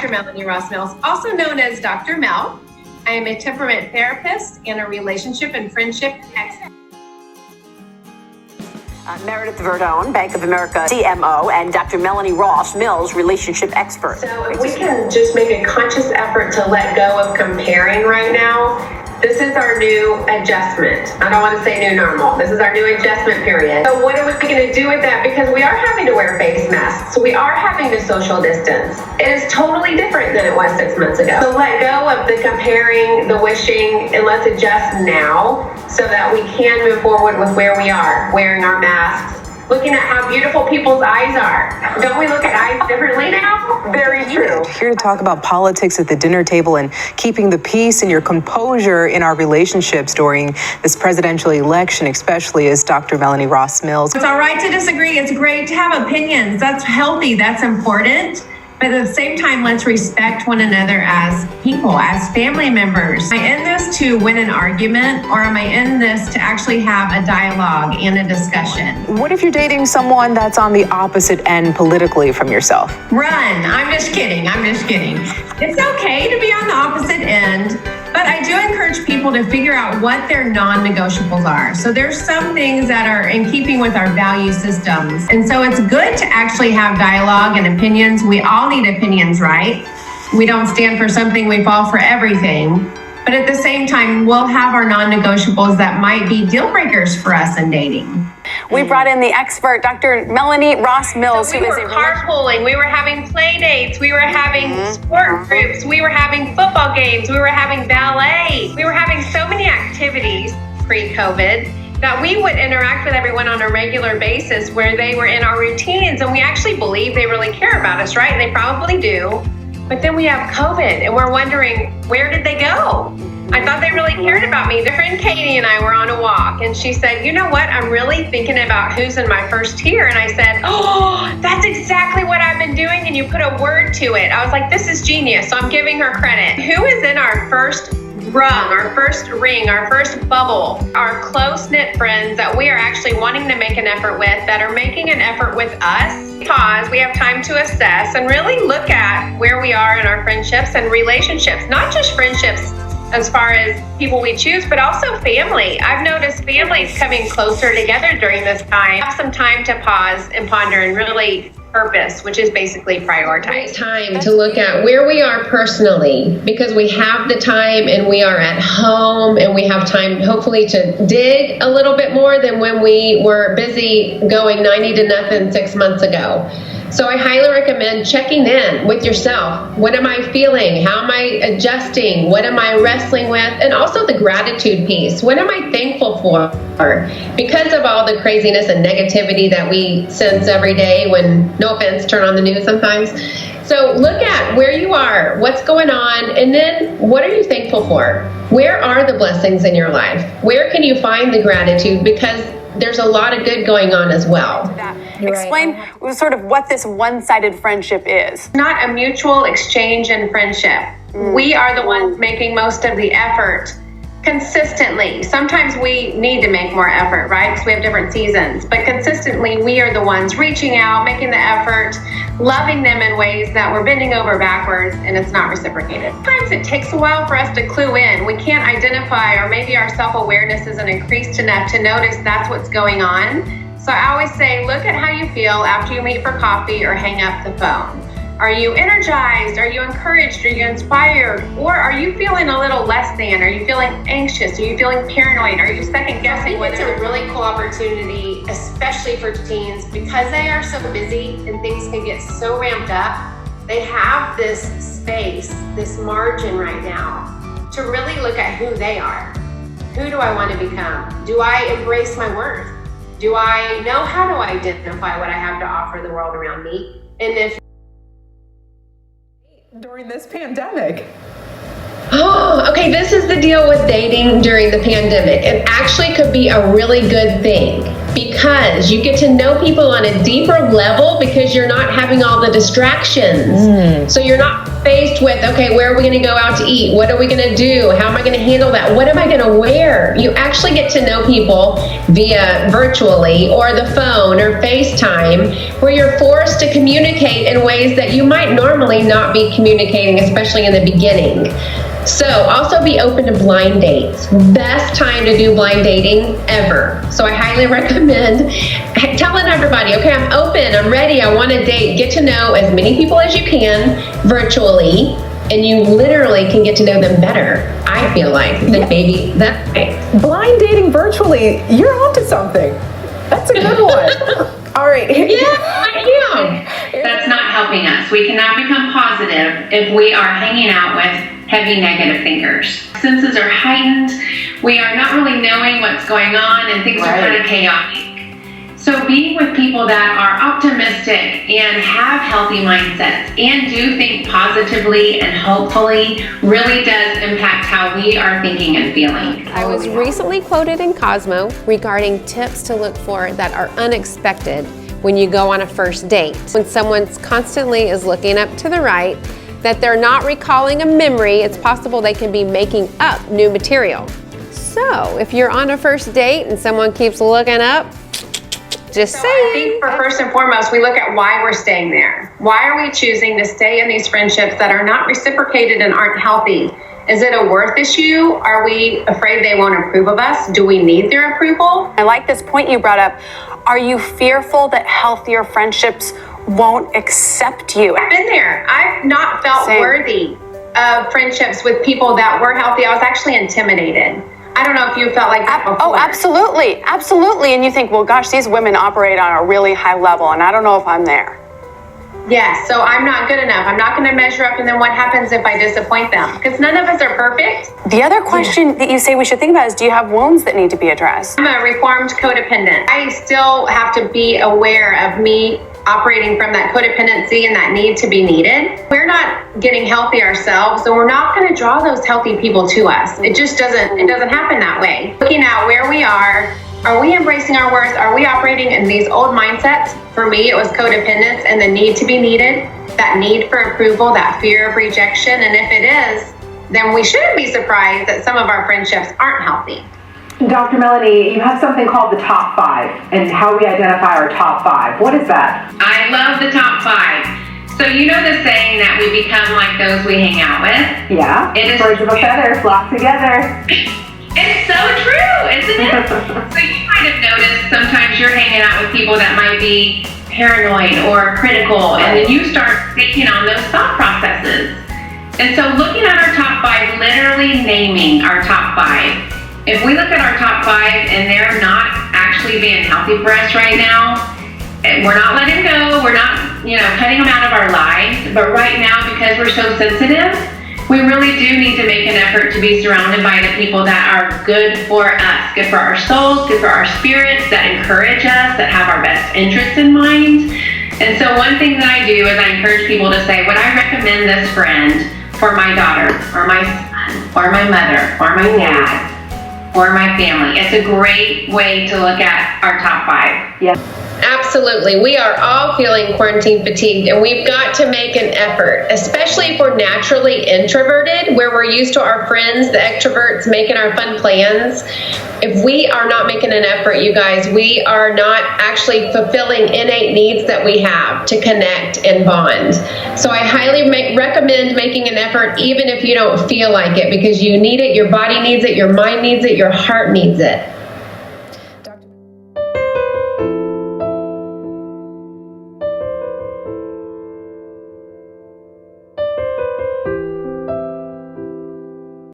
Dr. Melanie Ross Mills, also known as Dr. Mel. I am a temperament therapist and a relationship and friendship expert. Meredith Verdone, Bank of America CMO, and Dr. Melanie Ross Mills, relationship expert. So if we can just make a conscious effort to let go of comparing right now, this is our new adjustment. I don't want to say new normal. This is our new adjustment period. So what are we going to do with that? Because we are having to wear face masks. So we are having to social distance. It is totally different than it was 6 months ago. So let go of the comparing, the wishing, and let's adjust now so that we can move forward with where we are, wearing our masks, looking at how beautiful people's eyes are. Don't we look at eyes differently now? Very true. Here to talk about politics at the dinner table and keeping the peace and your composure in our relationships during this presidential election, especially, is Dr. Melanie Ross Mills. It's all right to disagree. It's great to have opinions. That's healthy. That's important. But at the same time, let's respect one another as people, as family members. Am I in this to win an argument, or am I in this to actually have a dialogue and a discussion? What if you're dating someone that's on the opposite end politically from yourself? Run. I'm just kidding. It's okay to be on the opposite end, but I do encourage people to figure out what their non-negotiables are. So there's some things that are in keeping with our value systems. And so it's good to actually have dialogue and opinions. We all need opinions, right? We don't stand for something, we fall for everything. But at the same time, we'll have our non-negotiables that might be deal breakers for us in dating. We brought in the expert, Dr. Melanie Ross Mills, so we were carpooling, we were having play dates, we were having sport groups, we were having football games, we were having ballet. We were having so many activities pre-COVID that we would interact with everyone on a regular basis where they were in our routines, and we actually believe they really care about us, right? And they probably do. But then we have COVID and we're wondering, where did they go? I thought they really cared about me. Their friend Katie and I were on a walk, and she said, you know what? I'm really thinking about who's in my first tier. And I said, oh, that's exactly what I've been doing. And you put a word to it. I was like, this is genius. So I'm giving her credit. Who is in our first rung, our first ring, our first bubble, our close-knit friends that we are actually wanting to make an effort with, that are making an effort with us? Pause, we have time to assess and really look at where we are in our friendships and relationships, not just friendships as far as people we choose, but also family. I've noticed families coming closer together during this time. Have some time to pause and ponder and really purpose, which is basically prioritize. Time to look at where we are personally, because we have the time and we are at home and we have time hopefully to dig a little bit more than when we were busy going 90 to nothing 6 months ago. So I highly recommend checking in with yourself. What am I feeling? How am I adjusting? What am I wrestling with? And also the gratitude piece. What am I thankful for? Because of all the craziness and negativity that we sense every day when, no offense, turn on the news sometimes. So look at where you are, what's going on, and then what are you thankful for? Where are the blessings in your life? Where can you find the gratitude? Because there's a lot of good going on as well. Explain sort of what this one-sided friendship is. Not a mutual exchange in friendship. We are the ones making most of the effort consistently. Sometimes we need to make more effort, right? Because we have different seasons. But consistently, we are the ones reaching out, making the effort, loving them in ways that we're bending over backwards, and it's not reciprocated. Sometimes it takes a while for us to clue in. We can't identify, or maybe our self-awareness isn't increased enough to notice that's what's going on. So I always say, look at how you feel after you meet for coffee or hang up the phone. Are you energized? Are you encouraged? Are you inspired? Or are you feeling a little less than? Are you feeling anxious? Are you feeling paranoid? Are you second guessing? I think it's a really cool opportunity, especially for teens, because they are so busy and things can get so ramped up. They have this space, this margin right now to really look at who they are. Who do I want to become? Do I embrace my worth? Do I know how to identify what I have to offer the world around me? And if During this pandemic. Oh, okay, this is the deal with dating during the pandemic. It actually could be a really good thing. because you get to know people on a deeper level because you're not having all the distractions. So you're not faced with, okay, where are we going to go out to eat? What are we going to do? How am I going to handle that? What am I going to wear? You actually get to know people via virtually or the phone or FaceTime, where you're forced to communicate in ways that you might normally not be communicating, especially in the beginning. So also be open to blind dates. Best time to do blind dating ever. So I highly recommend telling everybody, okay, I'm open, I'm ready, I want to date. Get to know as many people as you can virtually, and you literally can get to know them better, I feel like, than maybe that way. Blind dating virtually, you're onto something. That's a good one. All right. Yeah, I am. That's not helping us. We cannot become positive if we are hanging out with heavy negative thinkers. Senses are heightened. We are not really knowing what's going on, and things are kind of chaotic. So being with people that are optimistic and have healthy mindsets and do think positively and hopefully really does impact how we are thinking and feeling. I was recently quoted in Cosmo regarding tips to look for that are unexpected when you go on a first date. When someone constantly is looking up to the right, that they're not recalling a memory, it's possible they can be making up new material. So if you're on a first date and someone keeps looking up, just saying. I think for first and foremost, we look at why we're staying there. Why are we choosing to stay in these friendships that are not reciprocated and aren't healthy? Is it a worth issue? Are we afraid they won't approve of us? Do we need their approval? I like this point you brought up. Are you fearful that healthier friendships won't accept you? I've been there. I've not felt worthy of friendships with people that were healthy. I was actually intimidated. I don't know if you felt like that before. Oh, absolutely. Absolutely. And you think, well, gosh, these women operate on a really high level, and I don't know if I'm there. Yes, so I'm not good enough. I'm not going to measure up, and then what happens if I disappoint them? Because none of us are perfect. The other question that you say we should think about is, do you have wounds that need to be addressed? I'm a reformed codependent. I still have to be aware of me operating from that codependency and that need to be needed. We're not getting healthy ourselves, so we're not going to draw those healthy people to us. It just doesn't happen that way. Looking at where we are we embracing our worth? Are we operating in these old mindsets? For me, it was codependence and the need to be needed, that need for approval, that fear of rejection. And if it is, then we shouldn't be surprised that some of our friendships aren't healthy. Dr. Melanie, you have something called the top 5 and how we identify our top 5. What is that? I love the top 5. So you know the saying that we become like those we hang out with? Yeah. It is birds of a feather flock together. It's so true, isn't it? So you might have noticed sometimes you're hanging out with people that might be paranoid or critical, and then you start taking on those thought processes. And so looking at our top 5, literally naming our top 5. If we look at our top 5 and they're not actually being healthy for us right now, we're not letting go, we're not, cutting them out of our lives, but right now, because we're so sensitive, we really do need to make an effort to be surrounded by the people that are good for us, good for our souls, good for our spirits, that encourage us, that have our best interests in mind. And so one thing that I do is I encourage people to say, would I recommend this friend for my daughter or my son or my mother or my dad or my family? It's a great way to look at our top 5. Yes. Absolutely. We are all feeling quarantine fatigued, and we've got to make an effort, especially if we're naturally introverted, where we're used to our friends, the extroverts, making our fun plans. If we are not making an effort, you guys, we are not actually fulfilling innate needs that we have to connect and bond. So I highly recommend making an effort, even if you don't feel like it, because you need it, your body needs it, your mind needs it, your heart needs it.